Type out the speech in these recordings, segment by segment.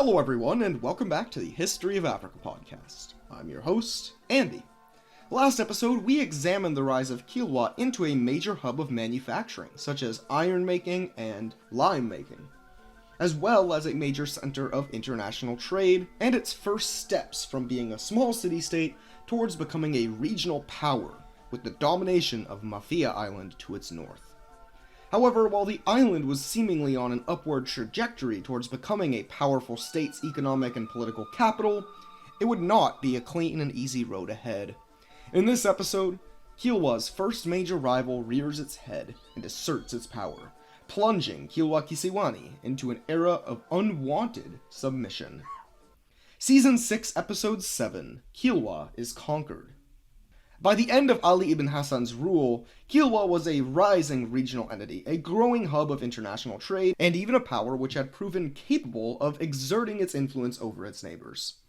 Hello everyone, and welcome back to the History of Africa podcast. I'm your host, Andy. Last episode, we examined the rise of Kilwa into a major hub of manufacturing, such as iron making and lime making, as well as a major center of international trade, and its first steps from being a small city-state towards becoming a regional power, with the domination of Mafia Island to its north. However, while the island was seemingly on an upward trajectory towards becoming a powerful state's economic and political capital, it would not be a clean and easy road ahead. In this episode, Kilwa's first major rival rears its head and asserts its power, plunging Kilwa Kisiwani into an era of unwanted submission. Season 6, Episode 7, Kilwa is Conquered. By the end of Ali ibn Hassan's rule, Kilwa was a rising regional entity, a growing hub of international trade, and even a power which had proven capable of exerting its influence over its neighbors.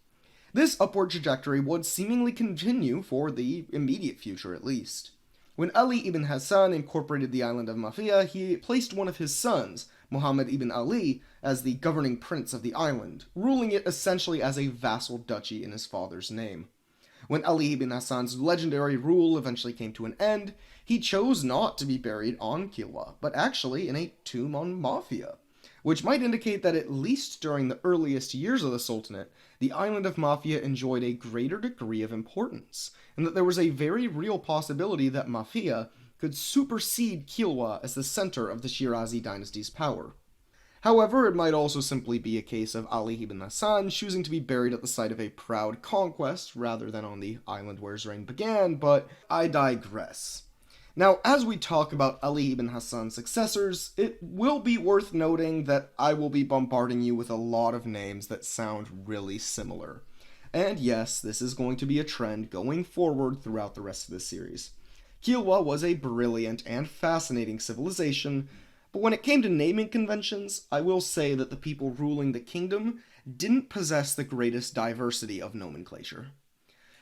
This upward trajectory would seemingly continue for the immediate future at least. When Ali ibn Hassan incorporated the island of Mafia, he placed one of his sons, Muhammad ibn Ali, as the governing prince of the island, ruling it essentially as a vassal duchy in his father's name. When Ali ibn Hassan's legendary rule eventually came to an end, he chose not to be buried on Kilwa, but actually in a tomb on Mafia, which might indicate that at least during the earliest years of the Sultanate, the island of Mafia enjoyed a greater degree of importance, and that there was a very real possibility that Mafia could supersede Kilwa as the center of the Shirazi dynasty's power. However, it might also simply be a case of Ali ibn Hassan choosing to be buried at the site of a proud conquest rather than on the island where his reign began, but I digress. Now, as we talk about Ali ibn Hassan's successors, it will be worth noting that I will be bombarding you with a lot of names that sound really similar. And yes, this is going to be a trend going forward throughout the rest of this series. Kilwa was a brilliant and fascinating civilization, but when it came to naming conventions, I will say that the people ruling the kingdom didn't possess the greatest diversity of nomenclature.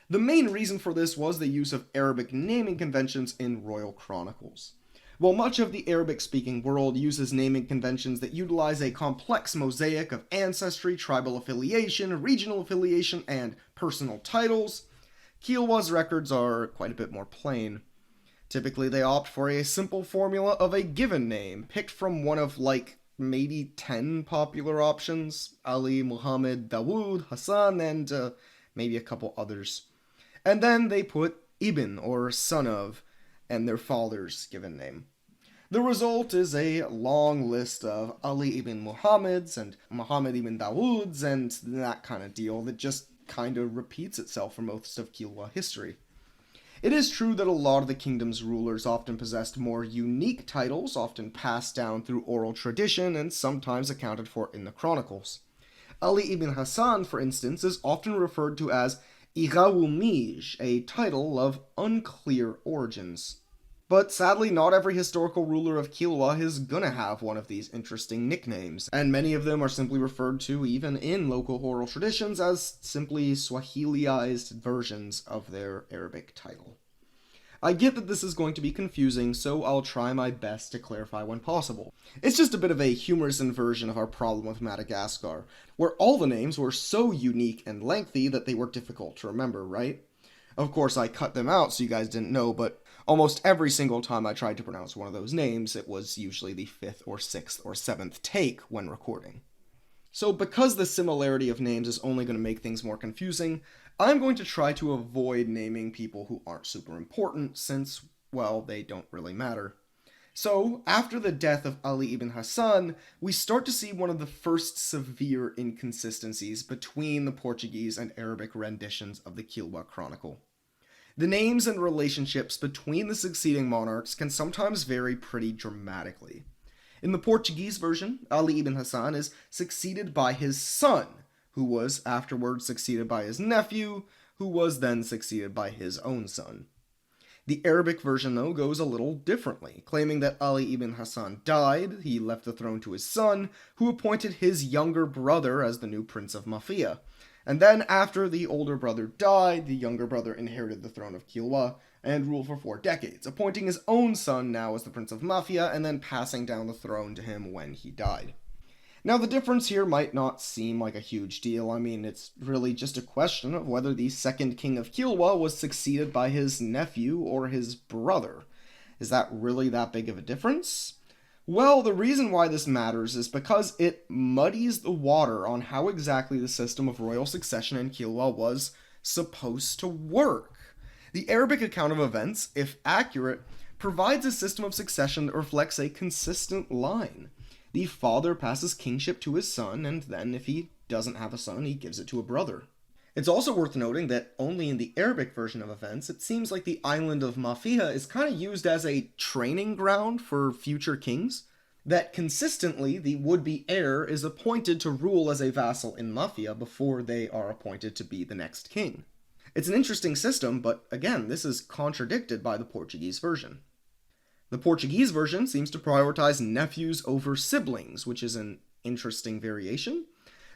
The main reason for this was the use of Arabic naming conventions in royal chronicles. While much of the Arabic-speaking world uses naming conventions that utilize a complex mosaic of ancestry, tribal affiliation, regional affiliation, and personal titles, Kilwa's records are quite a bit more plain. Typically, they opt for a simple formula of a given name, picked from one of, maybe 10 popular options: Ali, Muhammad, Dawood, Hassan, and maybe a couple others. And then they put Ibn, or son of, and their father's given name. The result is a long list of Ali ibn Muhammads and Muhammad ibn Dawoods and that kind of deal that just kind of repeats itself for most of Kilwa history. It is true that a lot of the kingdom's rulers often possessed more unique titles, often passed down through oral tradition and sometimes accounted for in the chronicles. Ali ibn Hassan, for instance, is often referred to as Igawumij, a title of unclear origins. But sadly, not every historical ruler of Kilwa is gonna have one of these interesting nicknames, and many of them are simply referred to, even in local oral traditions, as simply Swahiliized versions of their Arabic title. I get that this is going to be confusing, so I'll try my best to clarify when possible. It's just a bit of a humorous inversion of our problem with Madagascar, where all the names were so unique and lengthy that they were difficult to remember, right? Of course, I cut them out so you guys didn't know, but almost every single time I tried to pronounce one of those names, it was usually the 5th or 6th or 7th take when recording. So because the similarity of names is only going to make things more confusing, I'm going to try to avoid naming people who aren't super important since, well, they don't really matter. So, after the death of Ali ibn Hassan, we start to see one of the first severe inconsistencies between the Portuguese and Arabic renditions of the Kilwa Chronicle. The names and relationships between the succeeding monarchs can sometimes vary pretty dramatically. In the Portuguese version, Ali ibn Hassan is succeeded by his son, who was afterwards succeeded by his nephew, who was then succeeded by his own son. The Arabic version, though, goes a little differently, claiming that Ali ibn Hassan died, he left the throne to his son, who appointed his younger brother as the new Prince of Mafia. And then, after the older brother died, the younger brother inherited the throne of Kilwa and ruled for 4 decades, appointing his own son now as the Prince of Mafia and then passing down the throne to him when he died. Now, the difference here might not seem like a huge deal. I mean, it's really just a question of whether the second king of Kilwa was succeeded by his nephew or his brother. Is that really that big of a difference? Well, the reason why this matters is because it muddies the water on how exactly the system of royal succession in Kilwa was supposed to work. The Arabic account of events, if accurate, provides a system of succession that reflects a consistent line. The father passes kingship to his son, and then, if he doesn't have a son, he gives it to a brother. It's also worth noting that only in the Arabic version of events, it seems like the island of Mafia is kind of used as a training ground for future kings. That consistently, the would-be heir is appointed to rule as a vassal in Mafia before they are appointed to be the next king. It's an interesting system, but again, this is contradicted by the Portuguese version. The Portuguese version seems to prioritize nephews over siblings, which is an interesting variation.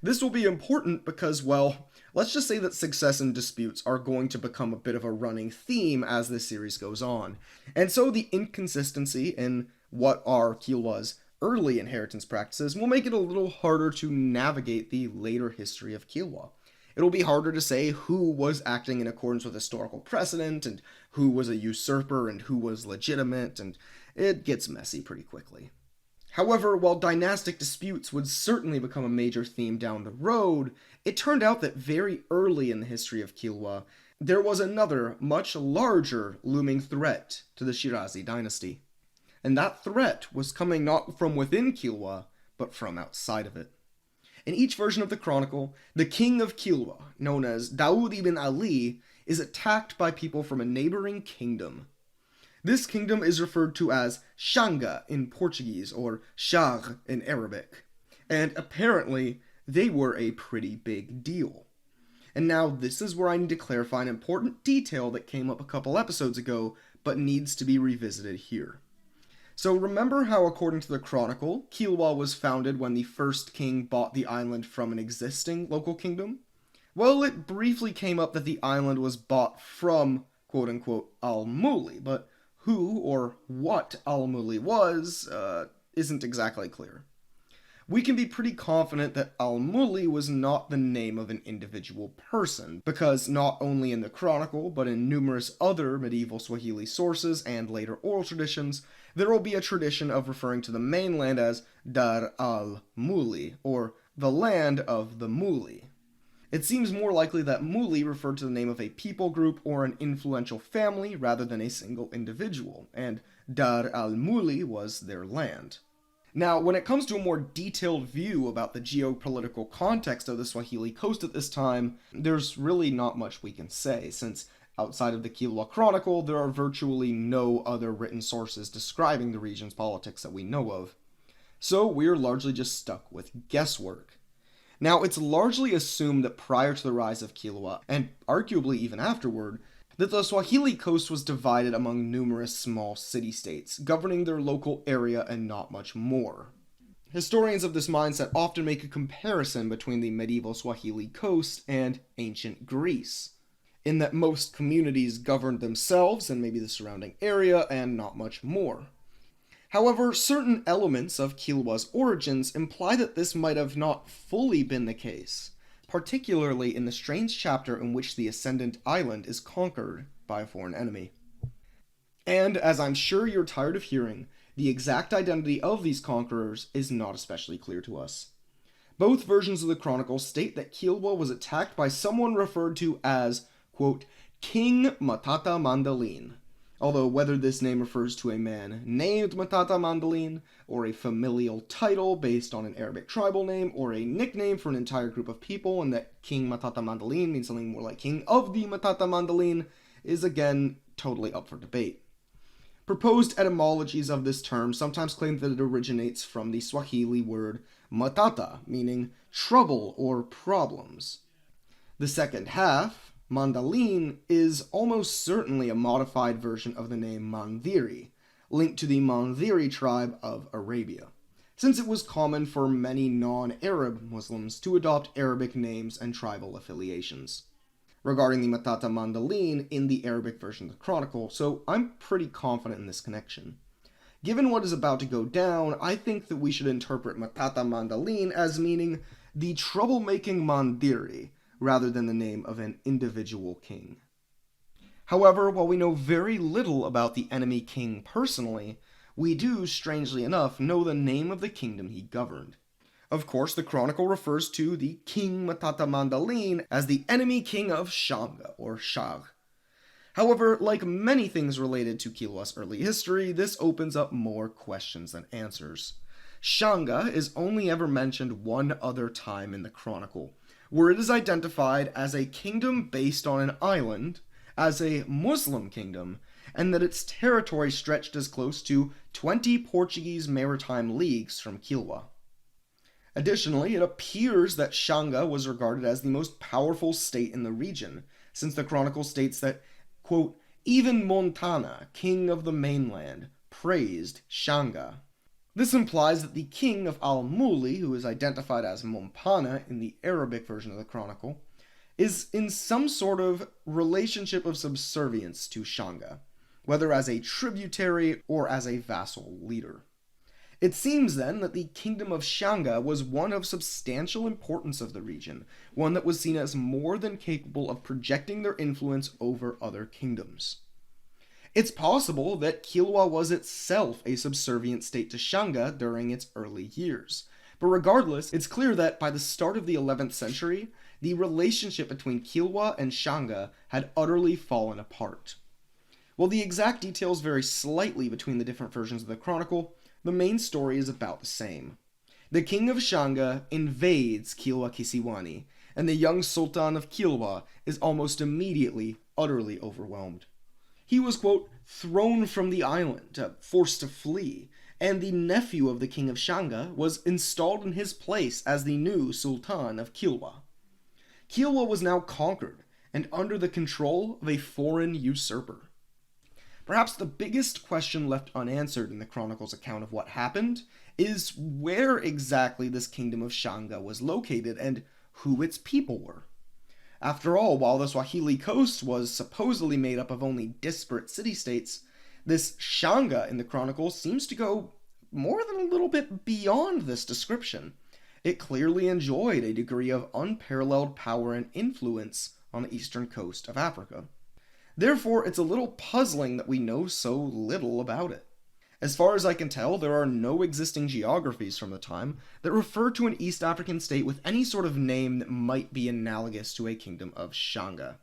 This will be important because, well, let's just say that succession disputes are going to become a bit of a running theme as this series goes on. And so the inconsistency in what are Kilwa's early inheritance practices will make it a little harder to navigate the later history of Kilwa. It'll be harder to say who was acting in accordance with historical precedent, and who was a usurper, and who was legitimate, and it gets messy pretty quickly. However, while dynastic disputes would certainly become a major theme down the road, it turned out that very early in the history of Kilwa, there was another, much larger looming threat to the Shirazi dynasty. And that threat was coming not from within Kilwa, but from outside of it. In each version of the chronicle, the king of Kilwa, known as Daoud ibn Ali, is attacked by people from a neighboring kingdom. This kingdom is referred to as Xanga in Portuguese, or Shar in Arabic, and apparently they were a pretty big deal. And now this is where I need to clarify an important detail that came up a couple episodes ago, but needs to be revisited here. So remember how, according to the chronicle, Kilwa was founded when the first king bought the island from an existing local kingdom? Well, it briefly came up that the island was bought from, quote-unquote, Al-Muli, but who or what Al-Muli was isn't exactly clear. We can be pretty confident that Al-Muli was not the name of an individual person, because not only in the chronicle, but in numerous other medieval Swahili sources and later oral traditions, there will be a tradition of referring to the mainland as Dar al-Muli, or the land of the Muli. It seems more likely that Muli referred to the name of a people group or an influential family rather than a single individual, and Dar al-Muli was their land. Now, when it comes to a more detailed view about the geopolitical context of the Swahili coast at this time, there's really not much we can say, since outside of the Kilwa Chronicle, there are virtually no other written sources describing the region's politics that we know of. So we're largely just stuck with guesswork. Now, it's largely assumed that prior to the rise of Kilwa, and arguably even afterward, that the Swahili coast was divided among numerous small city-states, governing their local area and not much more. Historians of this mindset often make a comparison between the medieval Swahili coast and ancient Greece, in that most communities governed themselves and maybe the surrounding area and not much more. However, certain elements of Kilwa's origins imply that this might have not fully been the case, particularly in the strange chapter in which the Ascendant Island is conquered by a foreign enemy. And, as I'm sure you're tired of hearing, the exact identity of these conquerors is not especially clear to us. Both versions of the chronicle state that Kilwa was attacked by someone referred to as, quote, King Matata Mandalin, although whether this name refers to a man named Matata Mandalin, or a familial title based on an Arabic tribal name, or a nickname for an entire group of people, and that King Matata Mandalin means something more like King of the Matata Mandalin, is again totally up for debate. Proposed etymologies of this term sometimes claim that it originates from the Swahili word matata, meaning trouble or problems. The second half, mandalin, is almost certainly a modified version of the name Mandiri, linked to the Mandiri tribe of Arabia, since it was common for many non-Arab Muslims to adopt Arabic names and tribal affiliations. Regarding the Matata Mandalin in the Arabic version of the Chronicle, so I'm pretty confident in this connection. Given what is about to go down, I think that we should interpret matata mandalin as meaning the troublemaking mandiri, rather than the name of an individual king. However, while we know very little about the enemy king personally, we do, strangely enough, know the name of the kingdom he governed. Of course, the chronicle refers to the King Matata Mandalin as the enemy king of Xanga, or Shag. However, like many things related to Kilwa's early history, this opens up more questions than answers. Xanga is only ever mentioned one other time in the chronicle, where it is identified as a kingdom based on an island, as a Muslim kingdom, and that its territory stretched as close to 20 Portuguese maritime leagues from Kilwa. Additionally, it appears that Xanga was regarded as the most powerful state in the region, since the chronicle states that, quote, even Montana, king of the mainland, praised Xanga. This implies that the king of Al-Muli, who is identified as Mompana in the Arabic version of the chronicle, is in some sort of relationship of subservience to Xanga, whether as a tributary or as a vassal leader. It seems then that the kingdom of Xanga was one of substantial importance of the region, one that was seen as more than capable of projecting their influence over other kingdoms. It's possible that Kilwa was itself a subservient state to Xanga during its early years, but regardless, it's clear that by the start of the 11th century, the relationship between Kilwa and Xanga had utterly fallen apart. While the exact details vary slightly between the different versions of the chronicle, the main story is about the same. The king of Xanga invades Kilwa Kisiwani, and the young sultan of Kilwa is almost immediately utterly overwhelmed. He was, quote, thrown from the island, forced to flee, and the nephew of the king of Xanga was installed in his place as the new sultan of Kilwa. Kilwa was now conquered and under the control of a foreign usurper. Perhaps the biggest question left unanswered in the chronicle's account of what happened is where exactly this kingdom of Xanga was located and who its people were. After all, while the Swahili coast was supposedly made up of only disparate city-states, this Xanga in the chronicle seems to go more than a little bit beyond this description. It clearly enjoyed a degree of unparalleled power and influence on the eastern coast of Africa. Therefore, it's a little puzzling that we know so little about it. As far as I can tell, there are no existing geographies from the time that refer to an East African state with any sort of name that might be analogous to a kingdom of Xanga.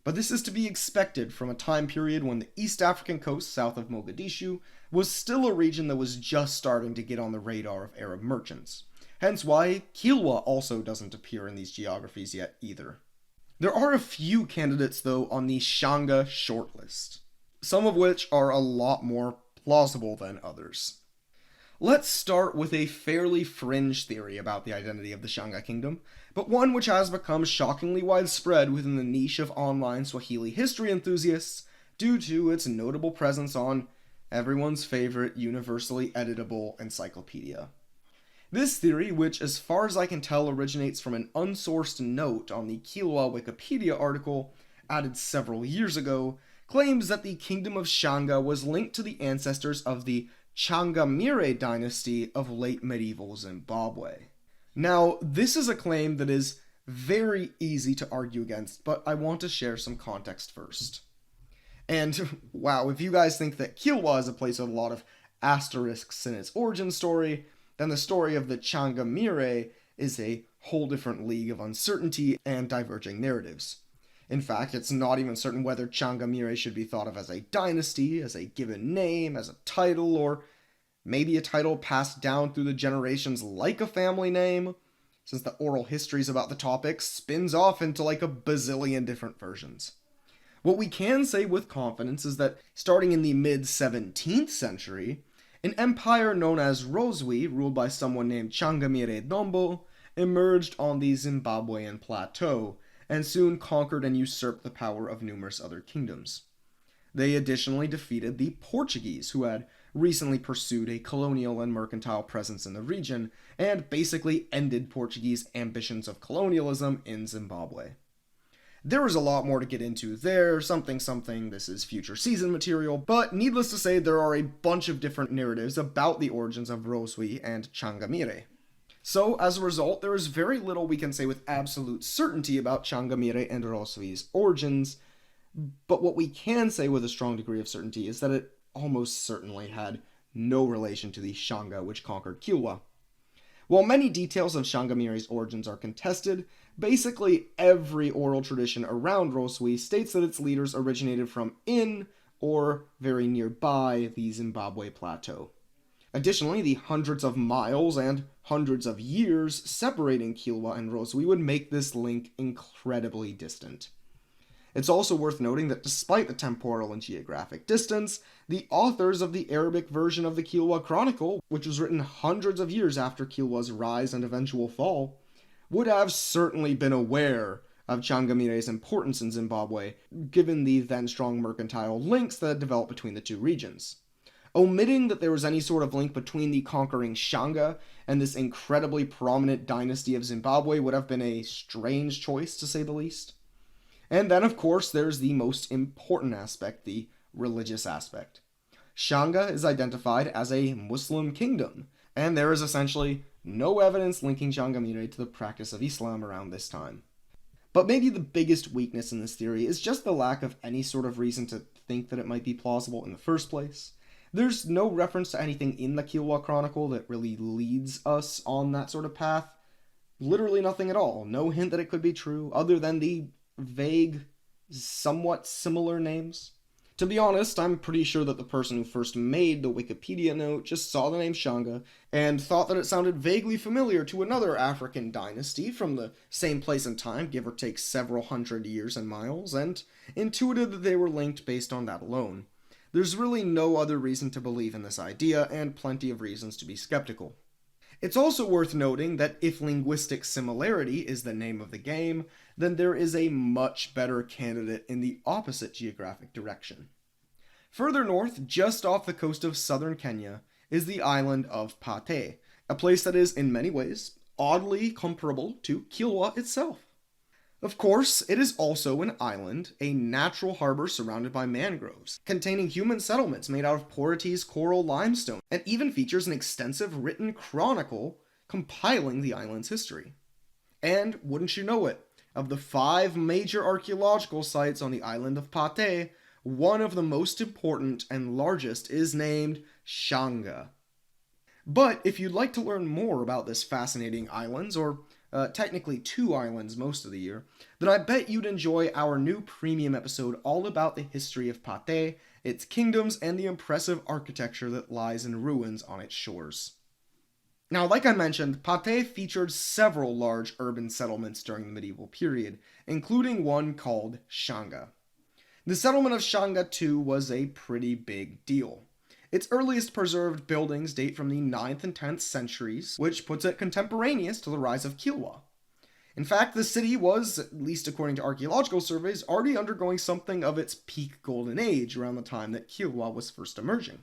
But this is to be expected from a time period when the East African coast south of Mogadishu was still a region that was just starting to get on the radar of Arab merchants. Hence why Kilwa also doesn't appear in these geographies yet either. There are a few candidates though on the Xanga shortlist, some of which are a lot more plausible than others. Let's start with a fairly fringe theory about the identity of the Xanga kingdom, but one which has become shockingly widespread within the niche of online Swahili history enthusiasts due to its notable presence on everyone's favorite universally editable encyclopedia. This theory, which as far as I can tell originates from an unsourced note on the Kilwa Wikipedia article added several years ago, claims that the kingdom of Xanga was linked to the ancestors of the Changamire dynasty of late medieval Zimbabwe. Now, this is a claim that is very easy to argue against, but I want to share some context first. And wow, if you guys think that Kilwa is a place with a lot of asterisks in its origin story, then the story of the Changamire is a whole different league of uncertainty and diverging narratives. In fact, it's not even certain whether Changamire should be thought of as a dynasty, as a given name, as a title, or maybe a title passed down through the generations like a family name, since the oral histories about the topic spins off into like a bazillion different versions. What we can say with confidence is that starting in the mid-17th century, an empire known as Roswi, ruled by someone named Changamire Dombo, emerged on the Zimbabwean plateau, and soon conquered and usurped the power of numerous other kingdoms. They additionally defeated the Portuguese, who had recently pursued a colonial and mercantile presence in the region, and basically ended Portuguese ambitions of colonialism in Zimbabwe. There is a lot more to get into there, something, this is future season material, but needless to say, there are a bunch of different narratives about the origins of Rosui and Changamire. So, as a result, there is very little we can say with absolute certainty about Changamire and Rosui's origins, but what we can say with a strong degree of certainty is that it almost certainly had no relation to the Xanga which conquered Kilwa. While many details of Shangamire's origins are contested, basically every oral tradition around Rosui states that its leaders originated from in or very nearby the Zimbabwe plateau. Additionally, the hundreds of miles and hundreds of years separating Kilwa and Rosui would make this link incredibly distant. It's also worth noting that despite the temporal and geographic distance, the authors of the Arabic version of the Kilwa Chronicle, which was written hundreds of years after Kilwa's rise and eventual fall, would have certainly been aware of Changamire's importance in Zimbabwe, given the then strong mercantile links that had developed between the two regions. Omitting that there was any sort of link between the conquering Xanga and this incredibly prominent dynasty of Zimbabwe would have been a strange choice, to say the least. And then, of course, there's the most important aspect, the religious aspect. Xanga is identified as a Muslim kingdom, and there is essentially no evidence linking Changamire to the practice of Islam around this time. But maybe the biggest weakness in this theory is just the lack of any sort of reason to think that it might be plausible in the first place. There's no reference to anything in the Kilwa Chronicle that really leads us on that sort of path. Literally nothing at all. No hint that it could be true, other than the vague, somewhat similar names. To be honest, I'm pretty sure that the person who first made the Wikipedia note just saw the name Xanga and thought that it sounded vaguely familiar to another African dynasty from the same place and time, give or take several hundred years and miles, and intuited that they were linked based on that alone. There's really no other reason to believe in this idea, and plenty of reasons to be skeptical. It's also worth noting that if linguistic similarity is the name of the game, then there is a much better candidate in the opposite geographic direction. Further north, just off the coast of southern Kenya, is the island of Pate, a place that is, in many ways, oddly comparable to Kilwa itself. Of course, it is also an island, a natural harbor surrounded by mangroves, containing human settlements made out of Portuguese coral limestone, and even features an extensive written chronicle compiling the island's history. And, wouldn't you know it, of the 5 major archaeological sites on the island of Pate, one of the most important and largest is named Xanga. But if you'd like to learn more about this fascinating island, or technically 2 islands most of the year, then I bet you'd enjoy our new premium episode all about the history of Pate, its kingdoms, and the impressive architecture that lies in ruins on its shores. Now, like I mentioned, Pate featured several large urban settlements during the medieval period, including one called Xanga. The settlement of Xanga, too, was a pretty big deal. Its earliest preserved buildings date from the 9th and 10th centuries, which puts it contemporaneous to the rise of Kilwa. In fact, the city was, at least according to archaeological surveys, already undergoing something of its peak golden age around the time that Kilwa was first emerging.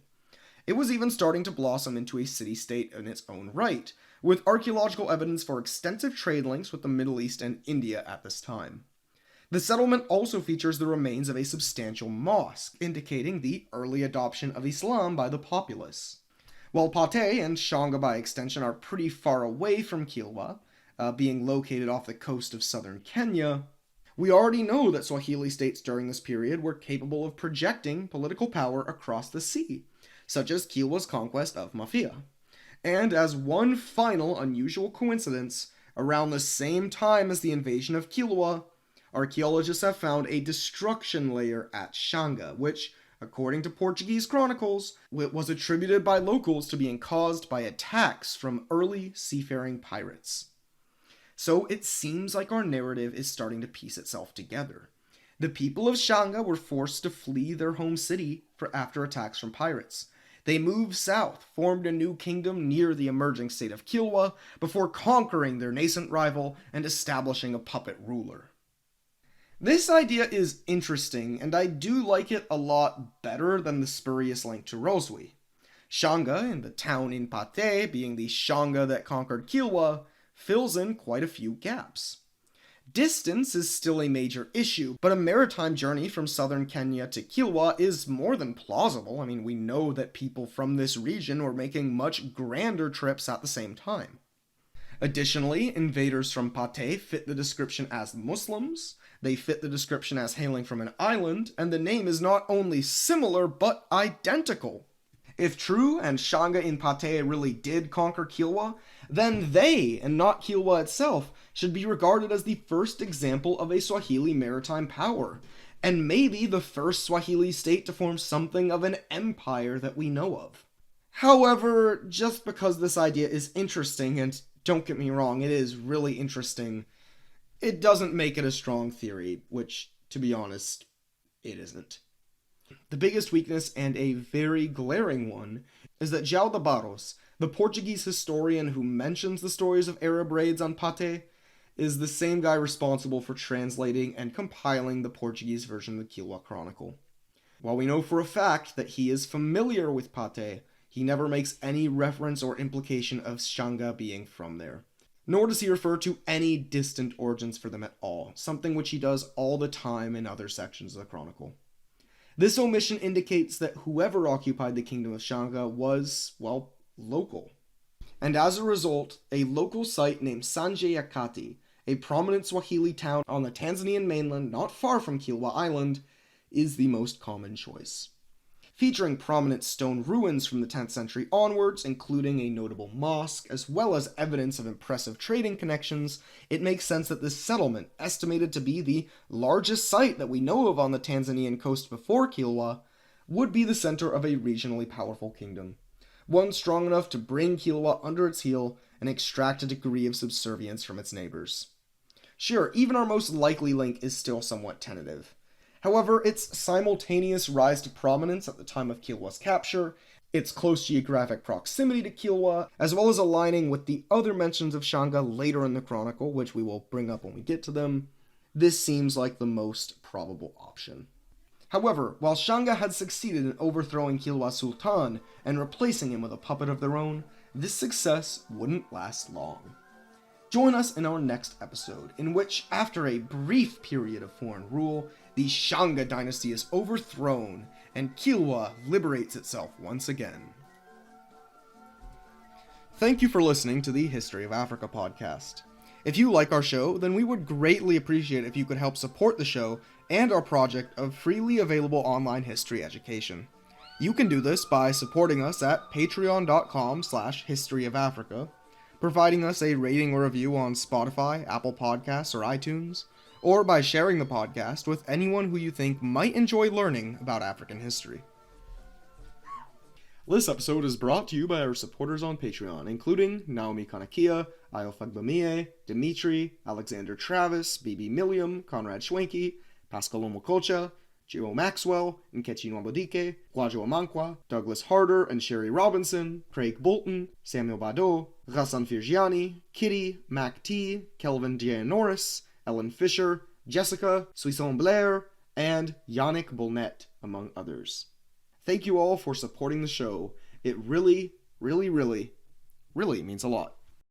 It was even starting to blossom into a city-state in its own right, with archaeological evidence for extensive trade links with the Middle East and India at this time. The settlement also features the remains of a substantial mosque, indicating the early adoption of Islam by the populace. While Pate and Xanga by extension are pretty far away from Kilwa, being located off the coast of southern Kenya, we already know that Swahili states during this period were capable of projecting political power across the sea, such as Kilwa's conquest of Mafia. And as one final unusual coincidence, around the same time as the invasion of Kilwa, archaeologists have found a destruction layer at Xanga, which, according to Portuguese chronicles, was attributed by locals to being caused by attacks from early seafaring pirates. So it seems like our narrative is starting to piece itself together. The people of Xanga were forced to flee their home city after attacks from pirates. They moved south, formed a new kingdom near the emerging state of Kilwa, before conquering their nascent rival and establishing a puppet ruler. This idea is interesting, and I do like it a lot better than the spurious link to Rosui. Xanga, and the town in Pate being the Xanga that conquered Kilwa, fills in quite a few gaps. Distance is still a major issue, but a maritime journey from southern Kenya to Kilwa is more than plausible. I mean, we know that people from this region were making much grander trips at the same time. Additionally, invaders from Pate fit the description as Muslims, they fit the description as hailing from an island, and the name is not only similar, but identical. If true, and Xanga in Pate really did conquer Kilwa, then they, and not Kilwa itself, should be regarded as the first example of a Swahili maritime power, and maybe the first Swahili state to form something of an empire that we know of. However, just because this idea is interesting, and don't get me wrong, it is really interesting, it doesn't make it a strong theory, which, to be honest, it isn't. The biggest weakness, and a very glaring one, is that João de Barros, the Portuguese historian who mentions the stories of Arab raids on Pate, is the same guy responsible for translating and compiling the Portuguese version of the Kilwa Chronicle. While we know for a fact that he is familiar with Pate, he never makes any reference or implication of Xanga being from there. Nor does he refer to any distant origins for them at all, something which he does all the time in other sections of the Chronicle. This omission indicates that whoever occupied the kingdom of Xanga was, well, local. And as a result, a local site named Sanje Yakati, a prominent Swahili town on the Tanzanian mainland not far from Kilwa Island, is the most common choice. Featuring prominent stone ruins from the 10th century onwards, including a notable mosque, as well as evidence of impressive trading connections, it makes sense that this settlement, estimated to be the largest site that we know of on the Tanzanian coast before Kilwa, would be the center of a regionally powerful kingdom, one strong enough to bring Kilwa under its heel and extract a degree of subservience from its neighbors. Sure, even our most likely link is still somewhat tentative. However, its simultaneous rise to prominence at the time of Kilwa's capture, its close geographic proximity to Kilwa, as well as aligning with the other mentions of Xanga later in the Chronicle, which we will bring up when we get to them, this seems like the most probable option. However, while Xanga had succeeded in overthrowing Kilwa's Sultan and replacing him with a puppet of their own, this success wouldn't last long. Join us in our next episode, in which, after a brief period of foreign rule, the Xanga dynasty is overthrown, and Kilwa liberates itself once again. Thank you for listening to the History of Africa podcast. If you like our show, then we would greatly appreciate if you could help support the show and our project of freely available online history education. You can do this by supporting us at patreon.com/historyofafrica, providing us a rating or review on Spotify, Apple Podcasts, or iTunes, or by sharing the podcast with anyone who you think might enjoy learning about African history. This episode is brought to you by our supporters on Patreon, including Naomi Kanakia, Ayo Fagbamie, Dimitri, Alexander Travis, BB Milliam, Conrad Schwenke, Pascal Omokocha, Gio Maxwell, Nkechi Nwabodike, Gwajo Amankwa, Douglas Harder and Sherry Robinson, Craig Bolton, Samuel Badeau, Ghassan Firgiani, Kitty, Mac T, Kelvin D. Norris, Ellen Fisher, Jessica, Suison Blair, and Yannick Bolnet, among others. Thank you all for supporting the show. It really, really, really, really means a lot.